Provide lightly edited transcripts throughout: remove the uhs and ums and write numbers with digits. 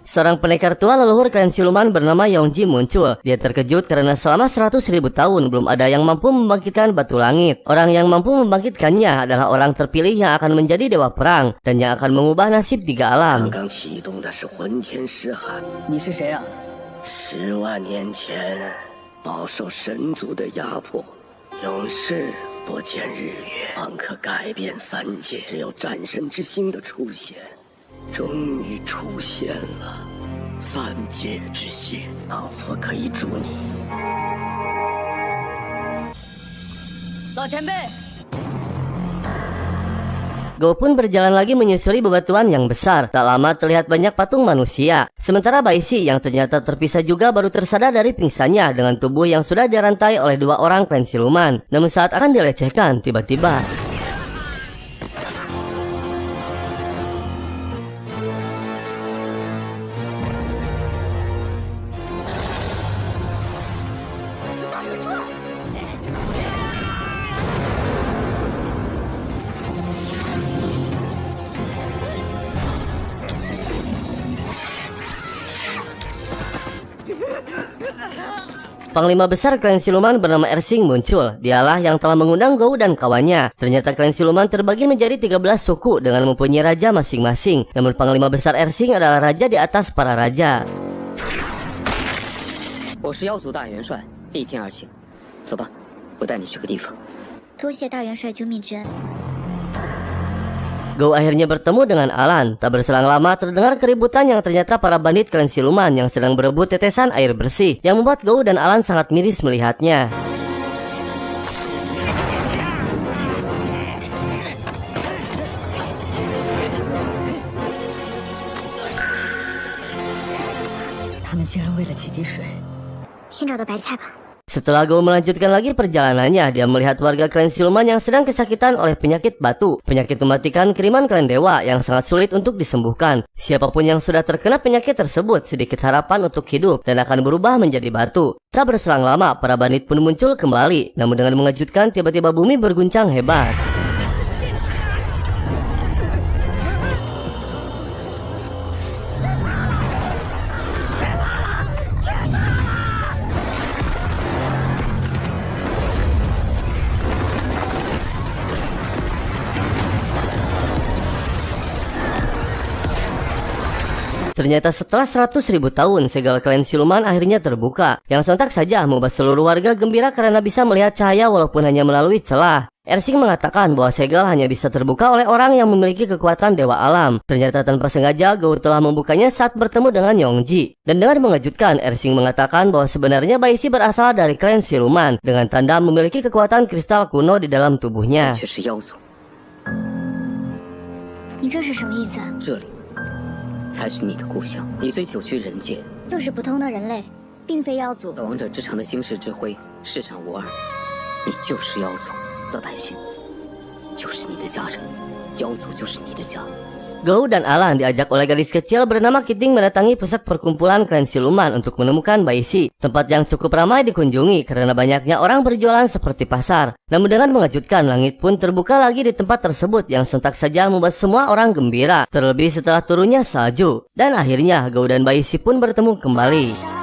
Seorang pendekar tua leluhur klan siluman bernama Yongji muncul. Dia terkejut karena selama 100.000 tahun belum ada yang mampu membangkitkan batu langit. Orang yang mampu membangkitkannya adalah orang terpilih yang akan menjadi dewa perang dan yang akan mengubah nasib 3 alam. 10万年前，饱受神族的压迫，勇士不见日月，方可改变三界。只有战神之星的出现，终于出现了三界之星，老夫可以助你。老前辈。 Go pun berjalan lagi menyusuri bebatuan yang besar. Tak lama terlihat banyak patung manusia. Sementara Baishi yang ternyata terpisah juga baru tersadar dari pingsannya dengan tubuh yang sudah dirantai oleh 2 orang klan siluman. Namun saat akan dilecehkan, tiba-tiba Panglima besar klan siluman bernama Ersing muncul. Dialah yang telah mengundang Gou dan kawannya. Ternyata klan siluman terbagi menjadi 13 suku dengan mempunyai raja masing-masing. Namun panglima besar Ersing adalah raja di atas para raja. 我是妖族大元帅，逆天而行。走吧，我带你去个地方。多谢大元帅救命之恩。 Gou akhirnya bertemu dengan Alan. Tak berselang lama terdengar keributan yang ternyata para bandit klan siluman yang sedang berebut tetesan air bersih, yang membuat Gou dan Alan sangat miris melihatnya. Setelah Gou melanjutkan lagi perjalanannya, dia melihat warga klan siluman yang sedang kesakitan oleh penyakit batu. Penyakit mematikan kiriman klan dewa yang sangat sulit untuk disembuhkan. Siapapun yang sudah terkena penyakit tersebut sedikit harapan untuk hidup dan akan berubah menjadi batu. Tak berselang lama, para bandit pun muncul kembali. Namun dengan mengejutkan, tiba-tiba bumi berguncang hebat. Ternyata setelah 100.000 tahun, segala klan siluman akhirnya terbuka. Yang sontak saja membuat seluruh warga gembira karena bisa melihat cahaya walaupun hanya melalui celah. Ersing mengatakan bahwa segel hanya bisa terbuka oleh orang yang memiliki kekuatan dewa alam. Ternyata tanpa sengaja, Gou telah membukanya saat bertemu dengan Yongji. Dan dengan mengejutkan, Ersing mengatakan bahwa sebenarnya Baishi berasal dari klan siluman, dengan tanda memiliki kekuatan kristal kuno di dalam tubuhnya. 你这是什么意思？这里才是你的故乡。你虽久居人界，就是普通的人类，并非妖族。在王者之城的惊世之辉，世上无二。你就是妖族，老百姓就是你的家人，妖族就是你的家。 Gou dan Alan diajak oleh gadis kecil bernama Kiting mendatangi pusat perkumpulan klan siluman untuk menemukan Baishi, tempat yang cukup ramai dikunjungi karena banyaknya orang berjualan seperti pasar. Namun dengan mengejutkan, langit pun terbuka lagi di tempat tersebut yang sontak saja membuat semua orang gembira, terlebih setelah turunnya salju. Dan akhirnya Gou dan Baishi pun bertemu kembali.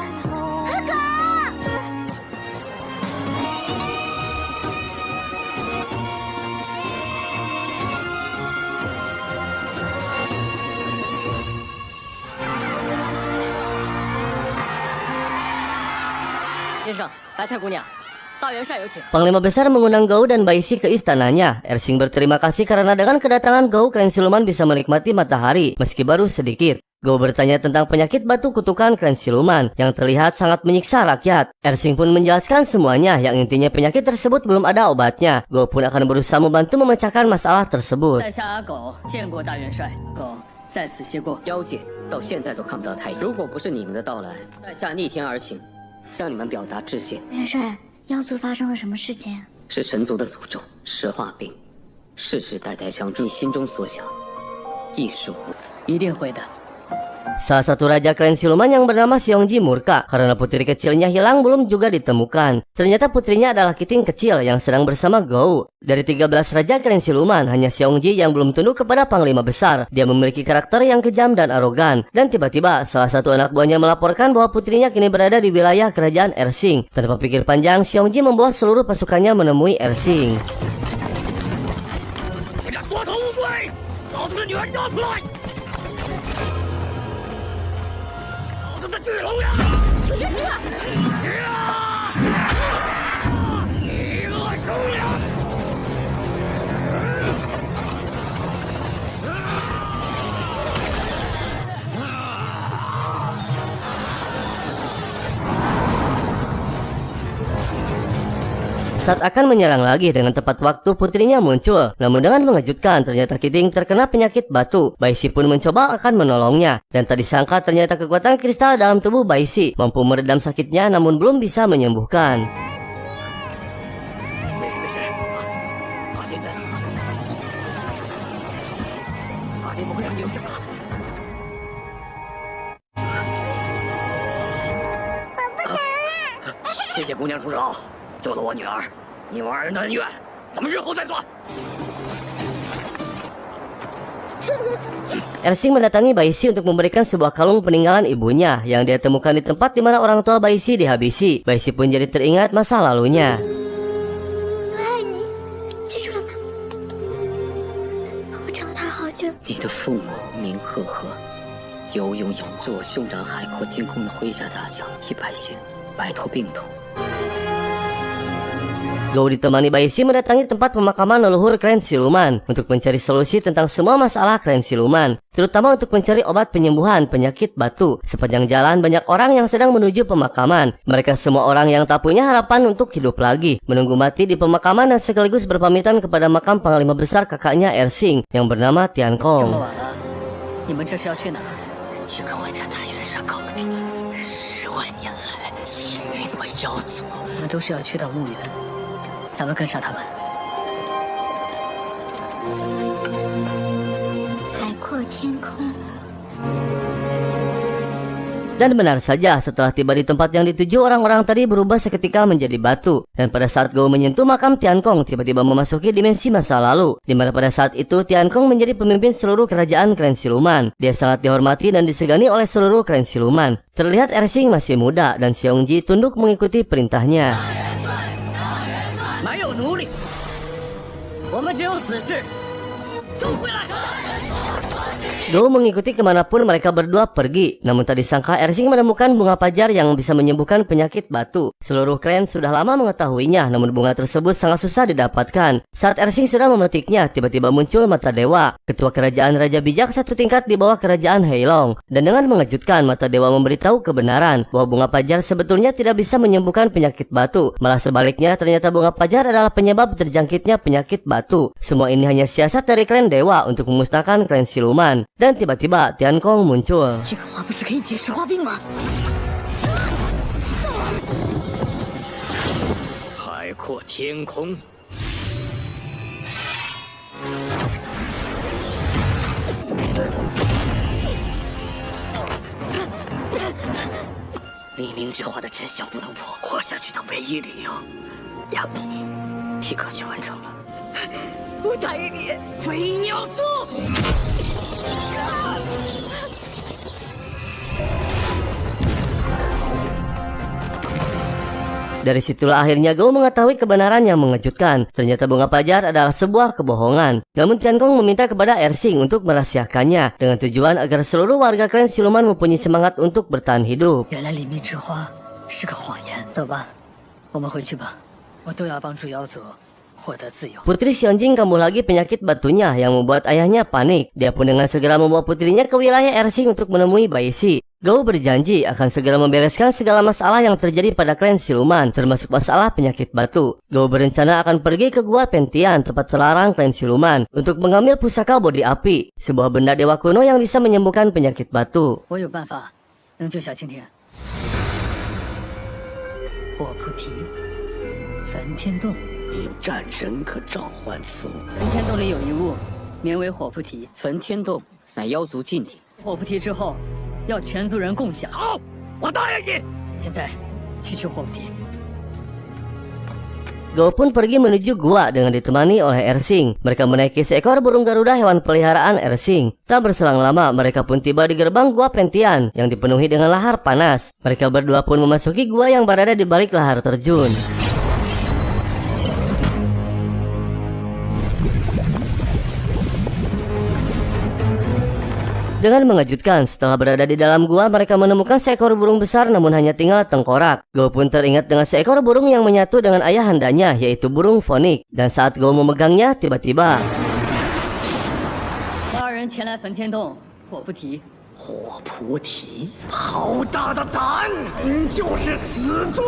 Panglima besar mengundang Gou dan Baishi ke istananya. Ersing berterima kasih karena dengan kedatangan Gou, klan siluman bisa menikmati matahari meski baru sedikit. Gou bertanya tentang penyakit batu kutukan klan siluman yang terlihat sangat menyiksa rakyat. Ersing pun menjelaskan semuanya yang intinya penyakit tersebut belum ada obatnya. Gou pun akan berusaha membantu memecahkan masalah tersebut. 妖界到现在都看不到太阳。如果不是你们的到来，在下逆天而行，向你们表达致敬。元帅，妖族发生了什么事情？是神族的诅咒，石化病，世世代代想你心中所想，亦是无。一定会的。 Salah satu raja klan siluman yang bernama Xiongji murka karena putri kecilnya hilang belum juga ditemukan. Ternyata putrinya adalah Kiting kecil yang sedang bersama Gou. Dari 13 raja klan siluman, hanya Xiongji yang belum tunduk kepada panglima besar. Dia memiliki karakter yang kejam dan arogan. Dan tiba-tiba salah satu anak buahnya melaporkan bahwa putrinya kini berada di wilayah kerajaan Ersing. Tanpa pikir panjang, Xiongji membawa seluruh pasukannya menemui Ersing. 巨龙呀！出去了！饥饿兽呀！ Saat akan menyerang lagi dengan tepat waktu putrinya muncul. Namun dengan mengejutkan ternyata Kiting terkena penyakit batu. Baishi pun mencoba akan menolongnya. Dan tak disangka ternyata kekuatan kristal dalam tubuh Baishi mampu meredam sakitnya namun belum bisa menyembuhkan. Ersing mendatangi Baishi untuk memberikan sebuah kalung peninggalan ibunya yang dia temukan di tempat di mana orang tua Baishi dihabisi. Baishi pun jadi teringat masa lalunya. 你的父母名赫赫，有勇有谋，是我兄长海阔天空的麾下大将，替百姓摆脱病痛。 Gou ditemani Baishi mendatangi tempat pemakaman leluhur klan siluman untuk mencari solusi tentang semua masalah klan siluman, terutama untuk mencari obat penyembuhan penyakit batu. Sepanjang jalan banyak orang yang sedang menuju pemakaman. Mereka semua orang yang tak punya harapan untuk hidup lagi, menunggu mati di pemakaman dan sekaligus berpamitan kepada makam panglima besar kakaknya Ersing yang bernama Tiankong. 咱们跟上他们。海阔天空。 Dan benar saja, setelah tiba di tempat yang dituju, orang-orang tadi berubah seketika menjadi batu. Dan pada saat Gou menyentuh makam Tiankong, tiba-tiba memasuki dimensi masa lalu, di mana pada saat itu Tiankong menjadi pemimpin seluruh kerajaan klan siluman. Dia sangat dihormati dan disegani oleh seluruh klan siluman. Terlihat Ersing masih muda dan Xiongji tunduk mengikuti perintahnya. Gou mengikuti kemanapun mereka berdua pergi. Namun tak disangka Ersing menemukan bunga pajar yang bisa menyembuhkan penyakit batu. Seluruh klan sudah lama mengetahuinya, namun bunga tersebut sangat susah didapatkan. Saat Ersing sudah memetiknya, tiba-tiba muncul Mata Dewa, ketua kerajaan Raja Bijak satu tingkat di bawah kerajaan Heilong. Dan dengan mengejutkan, Mata Dewa memberitahu kebenaran bahwa bunga pajar sebetulnya tidak bisa menyembuhkan penyakit batu. Malah sebaliknya, ternyata bunga pajar adalah penyebab terjangkitnya penyakit batu. Semua ini hanya siasat dari klan Dewa untuk memusnahkan klan siluman. Dan tiba-tiba Tiankong muncul. 这个花不是可以解石化病吗？海阔天空。黎明之花的真相不能破，活下去的唯一理由，要你替可去完成了。我答应你，飞鸟速。 Dari situlah akhirnya Gou mengetahui kebenaran yang mengejutkan. Ternyata bunga pajar adalah sebuah kebohongan. Namun Tiankong meminta kepada Ersing untuk merahasiakannya dengan tujuan agar seluruh warga klan siluman mempunyai semangat untuk bertahan hidup. 原来黎明之花是个谎言。走吧，我们回去吧。我都要帮助妖族获得自由。 Putri Xiongjing kambuh lagi penyakit batunya yang membuat ayahnya panik. Dia pun dengan segera membawa putrinya ke wilayah Ersing untuk menemui Bai Si. Gou berjanji akan segera membereskan segala masalah yang terjadi pada klan siluman, termasuk masalah penyakit batu. Gou berencana akan pergi ke Gua Pentian, tempat terlarang klan siluman, untuk mengambil pusaka bodi api, sebuah benda dewa kuno yang bisa menyembuhkan penyakit batu. 我有办法能救小青田。火菩提，焚天洞。 你战神可召唤此物？焚天洞里有一物，名为火菩提。焚天洞乃妖族禁地，火菩提之后，要全族人共享。好，我答应你。现在去取火菩提。 Gou pun pergi menuju gua dengan ditemani oleh Ersing. Mereka menaiki seekor burung garuda hewan peliharaan Ersing. Tak berselang lama, mereka pun tiba di gerbang Gua Pentian yang dipenuhi dengan lahar panas. Mereka berdua pun memasuki gua yang berada di balik lahar terjun. Dengan mengejutkan, setelah berada di dalam gua, mereka menemukan seekor burung besar namun hanya tinggal tengkorak. Gou pun teringat dengan seekor burung yang menyatu dengan ayahandanya, yaitu burung Fonik. Dan saat Gou memegangnya, tiba-tiba 8人前来焚天洞，火菩提。 火菩提，好大的胆！你就是死罪！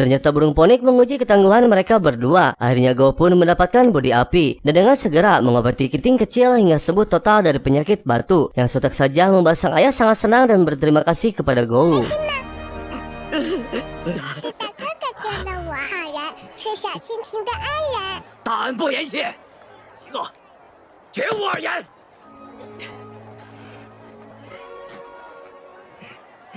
Ternyata burung Fonik menguji ketangguhan mereka berdua. Akhirnya Gou pun mendapatkan bodi api dan dengan segera mengobati Kiting kecil hingga sembuh total dari penyakit batu. Yang sontak saja membuat sang ayah sangat senang dan berterima kasih kepada Gou. 是大哥哥变的我好人，是小蜻蜓的爱人。大恩不言谢，一个绝无二言。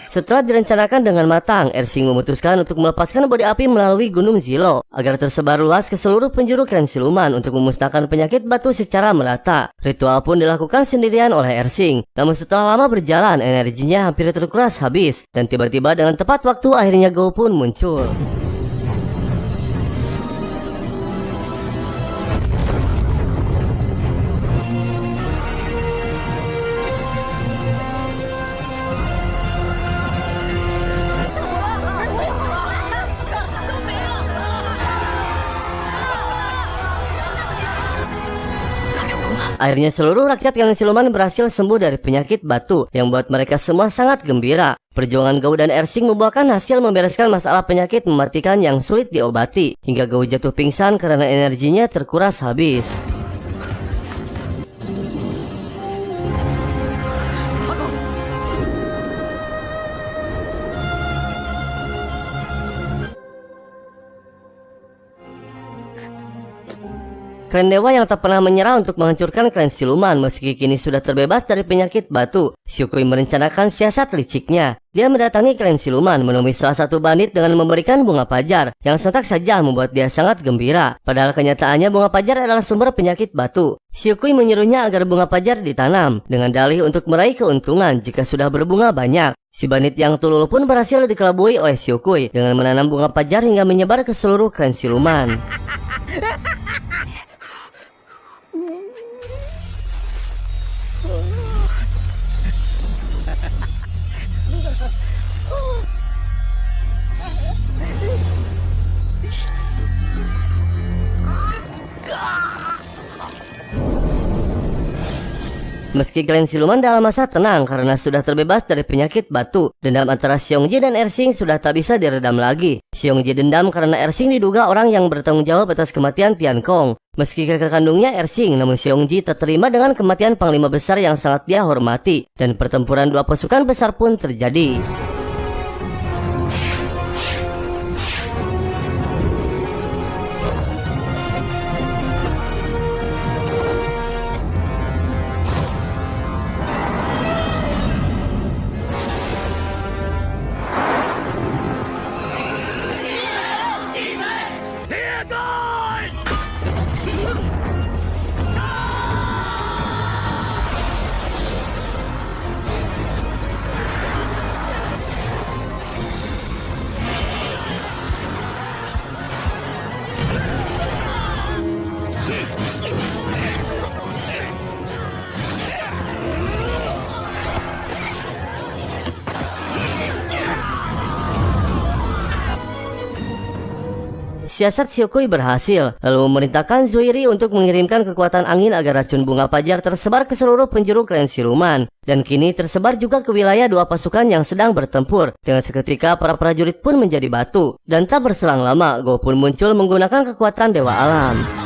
Setelah direncanakan dengan matang, Ersing memutuskan untuk melepaskan bodi api melalui Gunung Zilo agar tersebar luas ke seluruh penjuru klan siluman untuk memusnahkan penyakit batu secara merata. Ritual pun dilakukan sendirian oleh Ersing. Namun setelah lama berjalan, energinya hampir terkuras habis dan tiba-tiba dengan tepat waktu akhirnya Gou pun muncul. Akhirnya seluruh rakyat klan siluman berhasil sembuh dari penyakit batu yang membuat mereka semua sangat gembira. Perjuangan Gou dan Ersing membuahkan hasil membereskan masalah penyakit mematikan yang sulit diobati hingga Gou jatuh pingsan karena energinya terkuras habis. Klan dewa yang tak pernah menyerah untuk menghancurkan klan siluman meski kini sudah terbebas dari penyakit batu. Xiukui merencanakan siasat liciknya. Dia mendatangi klan siluman menemui salah satu bandit dengan memberikan bunga pajar yang sontak saja membuat dia sangat gembira. Padahal kenyataannya bunga pajar adalah sumber penyakit batu. Xiukui menyuruhnya agar bunga pajar ditanam dengan dalih untuk meraih keuntungan jika sudah berbunga banyak. Si bandit yang tulul pun berhasil dikelabui oleh Xiukui dengan menanam bunga pajar hingga menyebar ke seluruh klan siluman. Meski klan siluman dalam masa tenang karena sudah terbebas dari penyakit batu, dendam antara Xiongji dan Ersing sudah tak bisa diredam lagi. Xiongji dendam karena Ersing diduga orang yang bertanggung jawab atas kematian Tian Kong. Meski kakak kandungnya Ersing, namun Xiongji tak terima dengan kematian panglima besar yang sangat dia hormati, dan pertempuran dua pasukan besar pun terjadi. siasat Xiukui berhasil, lalu memerintahkan Zuiri untuk mengirimkan kekuatan angin agar racun bunga pajar tersebar ke seluruh penjuru klan siluman. Dan kini tersebar juga ke wilayah dua pasukan yang sedang bertempur. Dengan seketika para prajurit pun menjadi batu. Dan tak berselang lama, Go pun muncul menggunakan kekuatan Dewa Alam.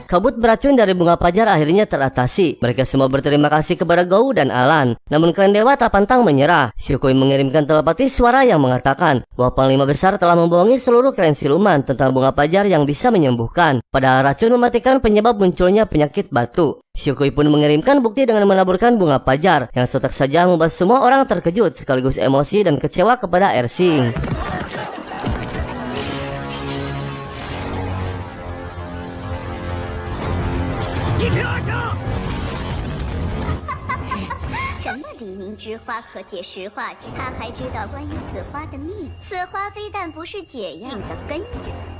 Kabut beracun dari bunga pajar akhirnya teratasi. Mereka semua berterima kasih kepada Gou dan Alan. Namun klan dewa tak pantang menyerah. Xiukui mengirimkan telepati suara yang mengatakan bahwa Panglima Besar telah membohongi seluruh klan siluman tentang bunga pajar yang bisa menyembuhkan. Padahal racun mematikan penyebab munculnya penyakit batu. Xiukui pun mengirimkan bukti dengan menaburkan bunga pajar yang sontak saja membuat semua orang terkejut sekaligus emosi dan kecewa kepada Ersing. 什么黎明之花可解石化之？他还知道关于此花的秘。此花非但不是解药的根源。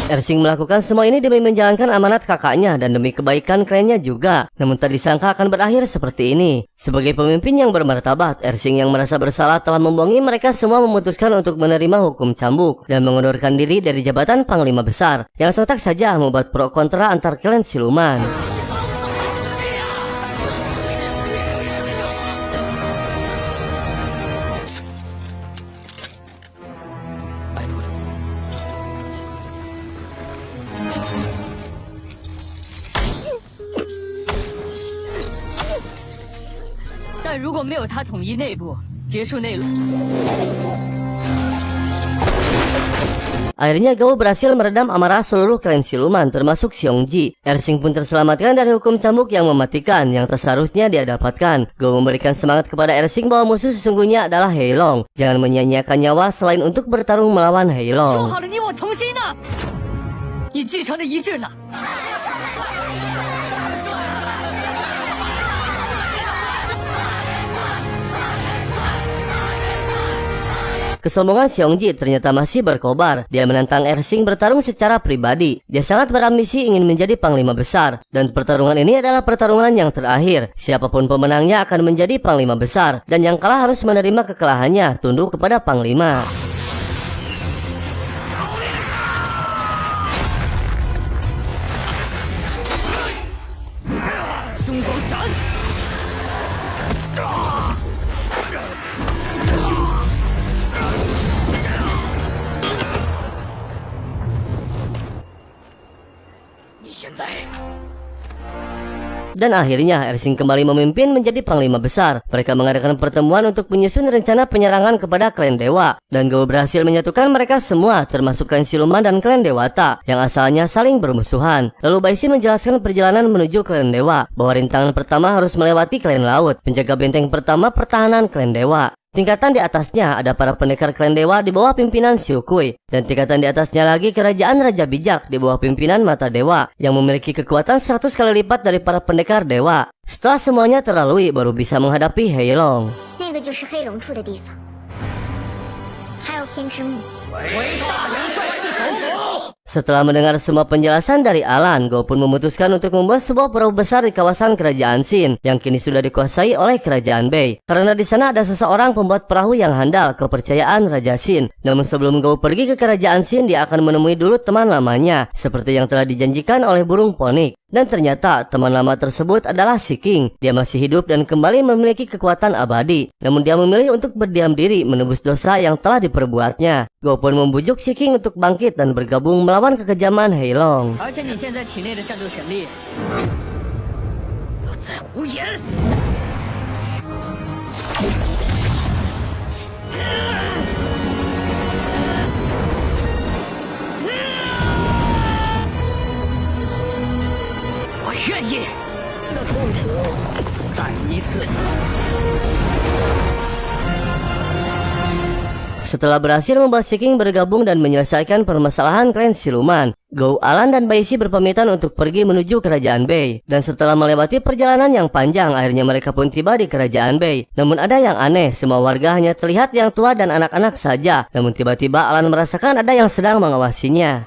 Ersing melakukan semua ini demi menjalankan amanat kakaknya dan demi kebaikan klannya juga. Namun tak disangka akan berakhir seperti ini. Sebagai pemimpin yang bermartabat, Ersing yang merasa bersalah telah membohongi mereka semua memutuskan untuk menerima hukum cambuk dan mengundurkan diri dari jabatan Panglima Besar yang sontak saja membuat pro kontra antar klan siluman. Akhirnya Gou berhasil meredam amarah seluruh klan siluman termasuk Xiongji. Ersing pun terselamatkan dari hukum cambuk yang mematikan yang tak seharusnya dia dapatkan. Gou memberikan semangat kepada Ersing bahwa musuh sesungguhnya adalah Heilong. Jangan menyia-nyiakan nyawa selain untuk bertarung melawan Heilong. Kesombongan Xiongji ternyata masih berkobar. Dia menantang Ersing bertarung secara pribadi. Dia sangat berambisi ingin menjadi Panglima Besar. Dan pertarungan ini adalah pertarungan yang terakhir. Siapapun pemenangnya akan menjadi Panglima Besar. Dan yang kalah harus menerima kekalahannya, tunduk kepada Panglima. Dan akhirnya Ersing kembali memimpin menjadi Panglima Besar. Mereka mengadakan pertemuan untuk menyusun rencana penyerangan kepada klan dewa. Dan Gou berhasil menyatukan mereka semua termasuk klan siluman dan klan dewata yang asalnya saling bermusuhan. Lalu Baisin menjelaskan perjalanan menuju klan dewa bahwa rintangan pertama harus melewati klan laut, penjaga benteng pertama pertahanan klan dewa. Tingkatan di atasnya ada para pendekar klan dewa di bawah pimpinan Xiukui. Dan tingkatan di atasnya lagi kerajaan Raja Bijak di bawah pimpinan Mata Dewa yang memiliki kekuatan 100 kali lipat dari para pendekar dewa. Setelah semuanya terlalui baru bisa menghadapi Heilong. Setelah mendengar semua penjelasan dari Alan, Gou pun memutuskan untuk membuat sebuah perahu besar di kawasan kerajaan Xin yang kini sudah dikuasai oleh kerajaan Bei. Karena di sana ada seseorang pembuat perahu yang handal kepercayaan Raja Xin. Namun sebelum Gou pergi ke kerajaan Xin, dia akan menemui dulu teman lamanya seperti yang telah dijanjikan oleh burung ponik. Dan ternyata teman lama tersebut adalah Si King. Dia masih hidup dan kembali memiliki kekuatan abadi. Namun dia memilih untuk berdiam diri menebus dosa yang telah diperbuatnya. Gou pun membujuk Si King untuk bangkit dan bergabung melawan kekejaman Heilong. Setelah berhasil membuat Si King bergabung dan menyelesaikan permasalahan klan siluman, Gou, Alan, dan Bai Shi berpamitan untuk pergi menuju kerajaan Bei. Dan setelah melewati perjalanan yang panjang, akhirnya mereka pun tiba di kerajaan Bei. Namun ada yang aneh, semua warga hanya terlihat yang tua dan anak-anak saja. Namun tiba-tiba Alan merasakan ada yang sedang mengawasinya.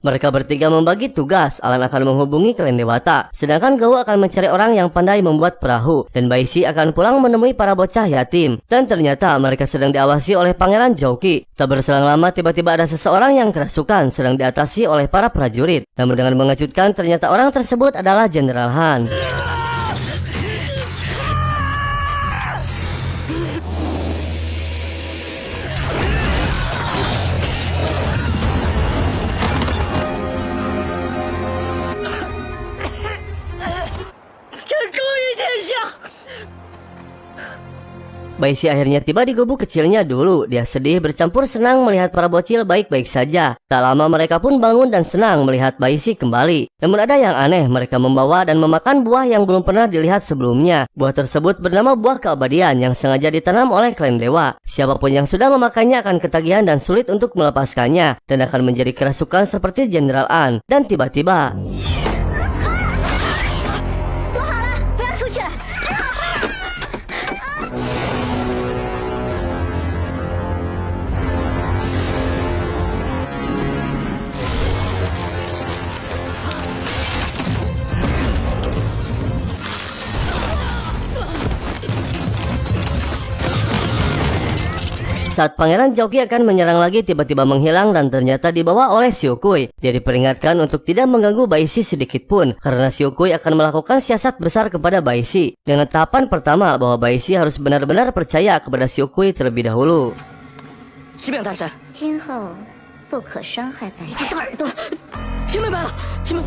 Mereka bertiga membagi tugas. Alan akan menghubungi klan Dewata, sedangkan Gou akan mencari orang yang pandai membuat perahu, dan Bai Shi akan pulang menemui para bocah yatim. Dan ternyata mereka sedang diawasi oleh Pangeran Zhouqi. Tak berselang lama tiba-tiba ada seseorang yang kerasukan sedang diatasi oleh para prajurit. Namun dengan mengejutkan ternyata orang tersebut adalah Jenderal Han. Bai Shi akhirnya tiba di gubuk kecilnya dulu. Dia sedih bercampur senang melihat para bocil baik-baik saja. Tak lama mereka pun bangun dan senang melihat Bai Shi kembali. Namun ada yang aneh, mereka membawa dan memakan buah yang belum pernah dilihat sebelumnya. Buah tersebut bernama buah keabadian yang sengaja ditanam oleh klan dewa. Siapapun yang sudah memakannya akan ketagihan dan sulit untuk melepaskannya, dan akan menjadi kerasukan seperti Jenderal An. Dan tiba-tiba saat Pangeran Zhouqi akan menyerang lagi, tiba-tiba menghilang dan ternyata dibawa oleh Xiaokui. Dia diperingatkan untuk tidak mengganggu Bai Shi sedikit pun, karena Xiaokui akan melakukan siasat besar kepada Bai Shi. Dengan tahapan pertama bahwa Bai Shi harus benar-benar percaya kepada Xiaokui terlebih dahulu. 启禀大神，今后不可伤害本人。这是耳朵，听明白了，听明。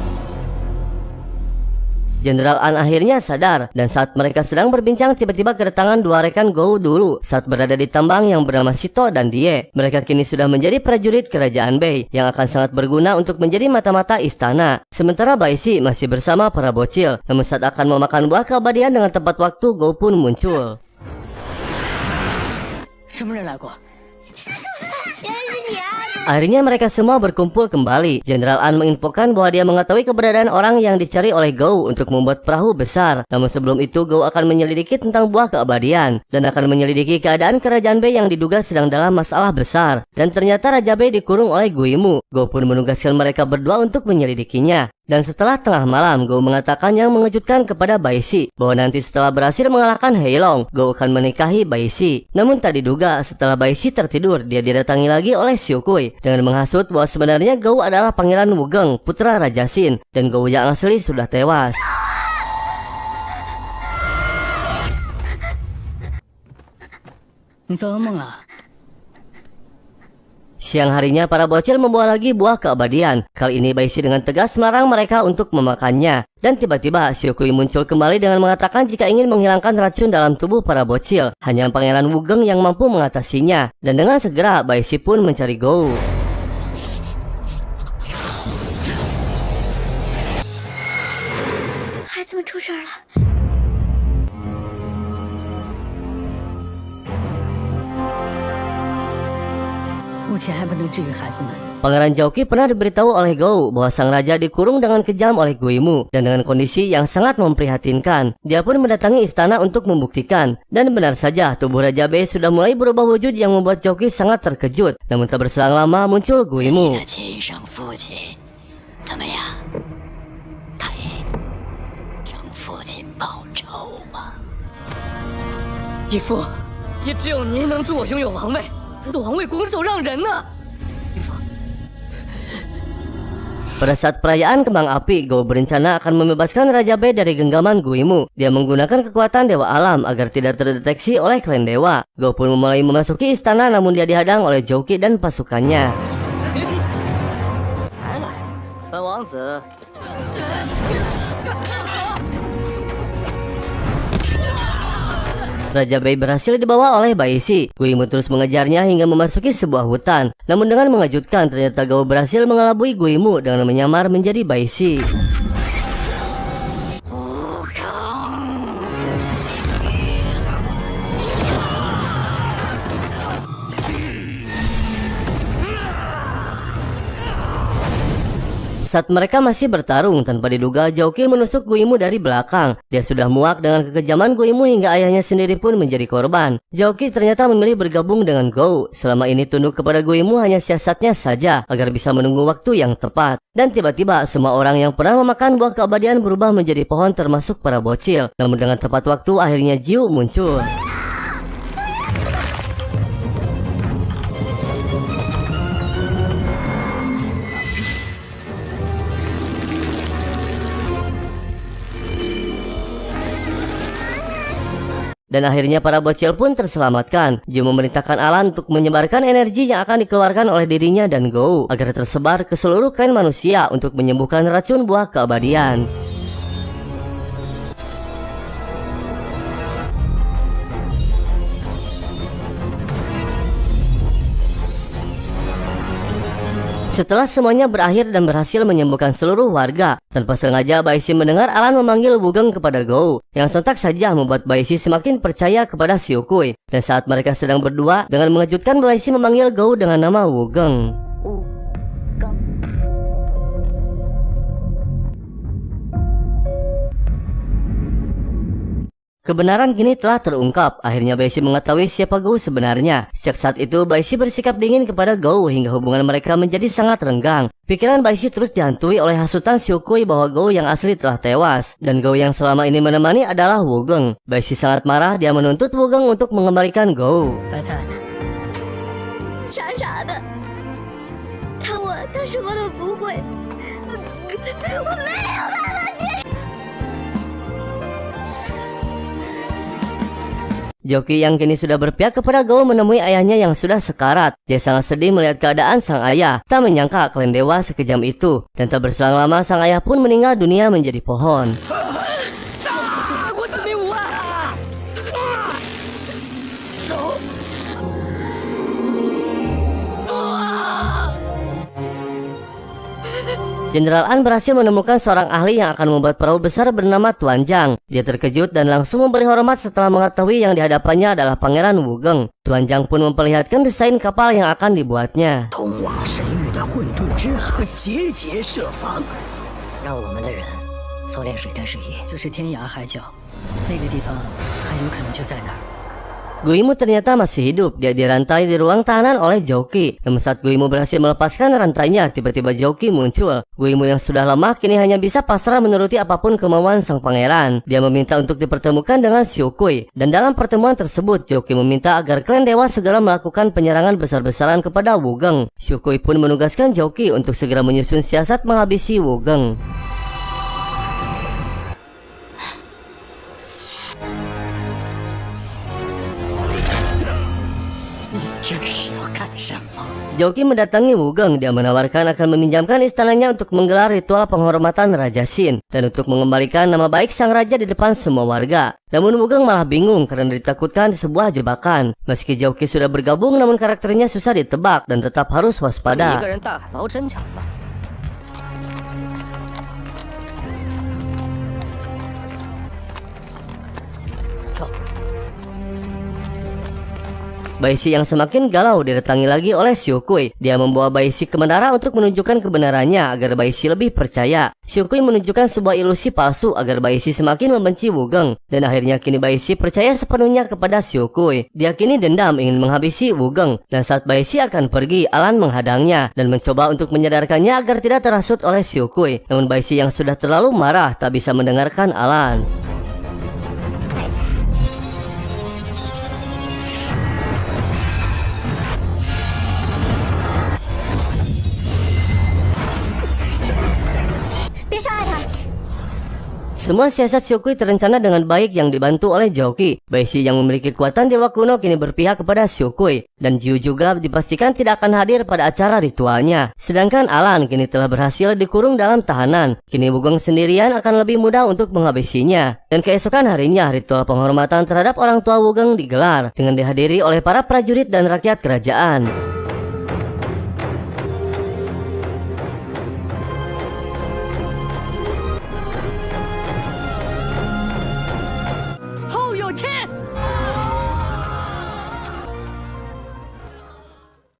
Jenderal An akhirnya sadar, dan saat mereka sedang berbincang tiba-tiba kedatangan dua rekan Gou dulu saat berada di tambang yang bernama Sito dan Die. Mereka kini sudah menjadi prajurit kerajaan Bei yang akan sangat berguna untuk menjadi mata-mata istana. Sementara Bai Shi masih bersama para bocil. Namun saat akan memakan buah keabadian dengan tepat waktu, Gou pun muncul. 什么人来过？ Akhirnya mereka semua berkumpul kembali. Jenderal An menginfokan bahwa dia mengetahui keberadaan orang yang dicari oleh Gou untuk membuat perahu besar. Namun sebelum itu Gou akan menyelidiki tentang buah keabadian dan akan menyelidiki keadaan kerajaan Bei yang diduga sedang dalam masalah besar. Dan ternyata Raja Bei dikurung oleh Guimu. Gou pun menugaskan mereka berdua untuk menyelidikinya. Dan setelah tengah malam, Gou mengatakan yang mengejutkan kepada Bai Shi bahwa nanti setelah berhasil mengalahkan Heilong, Gou akan menikahi Bai Shi. Namun tak diduga, setelah Bai Shi tertidur, dia didatangi lagi oleh Xiaokui dengan menghasut bahwa sebenarnya Gou adalah Pangeran Wugeng, putra Raja Xin, dan Gou yang asli sudah tewas. Siang harinya para bocil membawa lagi buah keabadian. Kali ini Bai Shi dengan tegas melarang mereka untuk memakannya. Dan tiba-tiba Xiaokui muncul kembali dengan mengatakan jika ingin menghilangkan racun dalam tubuh para bocil, hanya Pangeran Wugeng yang mampu mengatasinya. Dan dengan segera Bai Shi pun mencari Gou. Pangeran Zhouqi pernah diberitahu oleh Gou bahwa sang raja dikurung dengan kejam oleh Guimu dan dengan kondisi yang sangat memprihatinkan. Dia pun mendatangi istana untuk membuktikan. Dan benar saja, tubuh Raja Bei sudah mulai berubah wujud yang membuat Zhouqi sangat terkejut. Namun tak berselang lama muncul Guimu. 义父，也只有您能助我拥有王位。 他的王位拱手让人呢，义父。 Pada saat perayaan kembang api, Gou berencana akan membebaskan Raja Bei dari genggaman Guimu. Dia menggunakan kekuatan Dewa Alam agar tidak terdeteksi oleh klan dewa. Gou pun mulai memasuki istana, namun dia dihadang oleh Zhouqi dan pasukannya. Raja Bei berhasil dibawa oleh Bai Shi. Guimu terus mengejarnya hingga memasuki sebuah hutan. Namun dengan mengejutkan, ternyata Gou berhasil mengelabui Guimu dengan menyamar menjadi Bai Shi. Saat mereka masih bertarung, tanpa diduga Zhouqi menusuk Guimu dari belakang. Dia sudah muak dengan kekejaman Guimu hingga ayahnya sendiri pun menjadi korban. Zhouqi ternyata memilih bergabung dengan Gou. Selama ini tunduk kepada Guimu hanya siasatnya saja agar bisa menunggu waktu yang tepat. Dan tiba-tiba semua orang yang pernah memakan buah keabadian berubah menjadi pohon termasuk para bocil. Namun dengan tepat waktu akhirnya Jiu muncul. Dan akhirnya para bocil pun terselamatkan. Jiu memerintahkan Alan untuk menyebarkan energi yang akan dikeluarkan oleh dirinya dan Gou agar tersebar ke seluruh klan manusia untuk menyembuhkan racun buah keabadian. Setelah semuanya berakhir dan berhasil menyembuhkan seluruh warga, tanpa sengaja Baishi mendengar Alan memanggil Wugeng kepada Gou, yang sontak saja membuat Baishi semakin percaya kepada Xiukui. Dan saat mereka sedang berdua, dengan mengejutkan Baishi memanggil Gou dengan nama Wugeng. Kebenaran kini telah terungkap. Akhirnya Baishi mengetahui siapa Gou sebenarnya. Sejak saat itu Baishi bersikap dingin kepada Gou hingga hubungan mereka menjadi sangat renggang. Pikiran Baishi terus dihantui oleh hasutan Xiukui bahwa Gou yang asli telah tewas dan Gou yang selama ini menemani adalah Wugeng. Baishi sangat marah, dia menuntut Wugeng untuk mengembalikan Gou. 白菜，傻傻的，他什么都不会，我没有办法接受。 Zhouqi yang kini sudah berpihak kepada Gou menemui ayahnya yang sudah sekarat. Dia sangat sedih melihat keadaan sang ayah. Tak menyangka klan dewa sekejam itu. Dan tak berselang lama sang ayah pun meninggal dunia menjadi pohon. Jenderal An berhasil menemukan seorang ahli yang akan membuat perahu besar bernama Tuan Zhang. Dia terkejut dan langsung memberi hormat setelah mengetahui yang dihadapannya adalah Pangeran Wugeng. Tuan Zhang pun memperlihatkan desain kapal yang akan dibuatnya. 通往神域的混沌之海，节节设防，让我们的人操练水战水野，就是天涯海角，那个地方很有可能就在那儿。 Guimu ternyata masih hidup. Dia dirantai di ruang tahanan oleh Zhouqi. Namun saat Guimu berhasil melepaskan rantainya, tiba-tiba Zhouqi muncul. Guimu yang sudah lemah kini hanya bisa pasrah menuruti apapun kemauan sang pangeran. Dia meminta untuk dipertemukan dengan Xiukui. Dan dalam pertemuan tersebut, Zhouqi meminta agar klan dewa segera melakukan penyerangan besar-besaran kepada Wugeng. Xiukui pun menugaskan Zhouqi untuk segera menyusun siasat menghabisi Wugeng. 这是要干什么？ Zhouqi mendatangi Wugeng. Dia menawarkan akan meminjamkan istananya untuk menggelar ritual penghormatan Raja Xin dan untuk mengembalikan nama baik sang raja di depan semua warga. Namun Wugeng malah bingung karena ditakutkan di sebuah jebakan. Meski Zhouqi sudah bergabung, namun karakternya susah ditebak dan tetap harus waspada. 一个人大海捞针强吧？ Baishi yang semakin galau didatangi lagi oleh Xiukui. Dia membawa Baishi ke menara untuk menunjukkan kebenarannya agar Baishi lebih percaya. Xiukui menunjukkan sebuah ilusi palsu agar Baishi semakin membenci Wugeng. Dan akhirnya kini Baishi percaya sepenuhnya kepada Xiukui. Dia kini dendam ingin menghabisi Wugeng. Dan saat Baishi akan pergi, Alan menghadangnya dan mencoba untuk menyadarkannya agar tidak terhasut oleh Xiukui. Namun Baishi yang sudah terlalu marah tak bisa mendengarkan Alan. Semua siasat Xiukui terencana dengan baik yang dibantu oleh Zhouqi. Baishi yang memiliki kekuatan dewa kuno kini berpihak kepada Xiukui. Dan Jiu juga dipastikan tidak akan hadir pada acara ritualnya. Sedangkan Alan kini telah berhasil dikurung dalam tahanan. Kini Wugeng sendirian akan lebih mudah untuk menghabisinya. Dan keesokan harinya ritual penghormatan terhadap orang tua Wugeng digelar dengan dihadiri oleh para prajurit dan rakyat kerajaan.